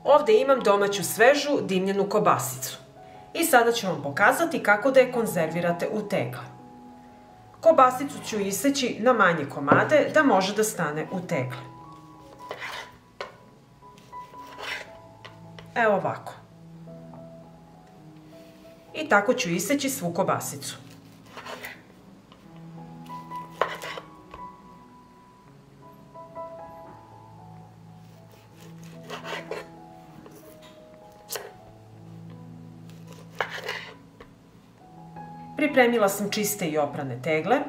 Ovde imam domaću svežu dimljenu kobasicu. I sada ću vam pokazati kako da je konzervirate u tegle. Kobasicu ću iseći na manje komade da može da stane u tegle. Evo ovako. I tako ću iseći svu kobasicu. Pripremila sam čiste i oprane tegle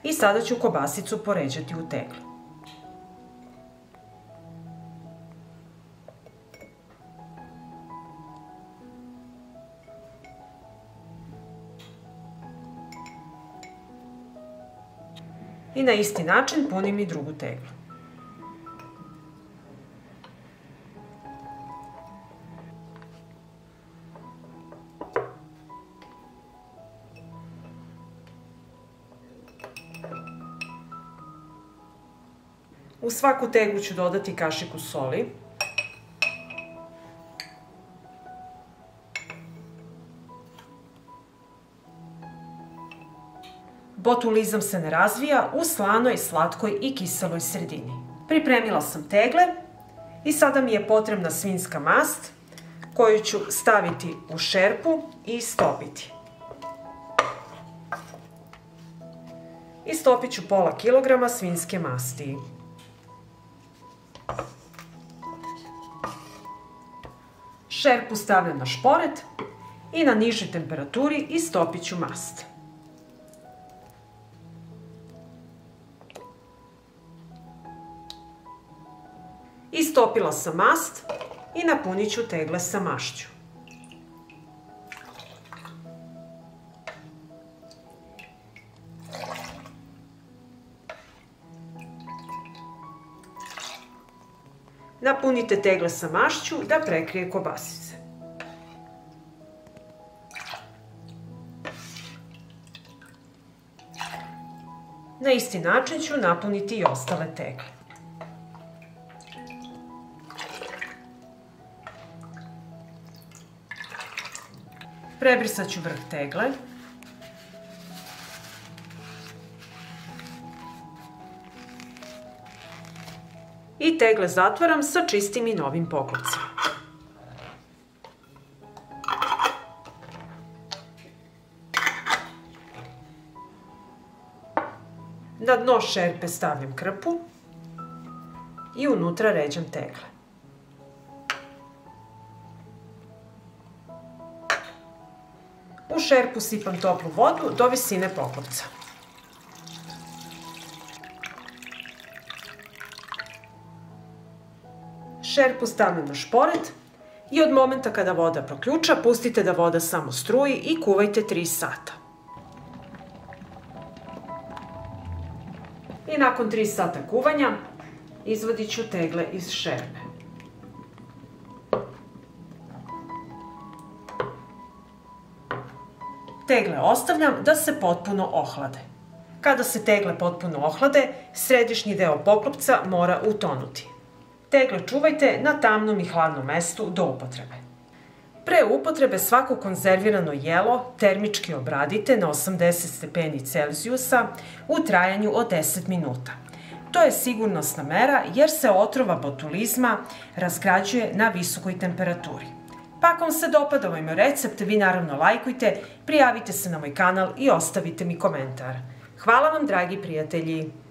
i sada ću kobasicu poređati u tegle. I na isti način punim i drugu teglu. U svaku teglu ću dodati kašiku soli. Botulizam se ne razvija u slanoj, slatkoj i kiseloj sredini. Pripremila sam tegle i sada mi je potrebna svinjska mast koju ću staviti u šerpu i istopiti. Istopit ću pola kilograma svinjske masti. Šerpu stavljam na šporet i na nižoj temperaturi istopit ću mast. Istopila sam mast i napunit ću tegle sa mašću. Napunite tegle sa mašću da prekrije kobasice. Na isti način ću napuniti i ostale tegle. Prebrisat ću vrh tegle. I tegle zatvaram sa čistim i novim poklopcima. Na dno šerpe stavljam krpu i unutra ređam tegle. U šerpu sipam toplu vodu do visine poklopca. Šerpu stavljam na šporet i od momenta kada voda proključa, pustite da voda samo struji i kuvajte 3 sata. I nakon 3 sata kuvanja izvadit ću tegle iz šerpe. Tegle ostavljam da se potpuno ohlade. Kada se tegle potpuno ohlade, središnji deo poklopca mora utonuti. Tegle čuvajte na tamnom i hladnom mestu do upotrebe. Pre upotrebe svako konzervirano jelo termički obradite na 80 stepeni Celzijusa u trajanju od 10 minuta. To je sigurnosna mera jer se otrova botulizma razgrađuje na visokoj temperaturi. Pa ako vam se dopada ovaj moj recept, vi naravno lajkujte, prijavite se na moj kanal i ostavite mi komentar. Hvala vam, dragi prijatelji!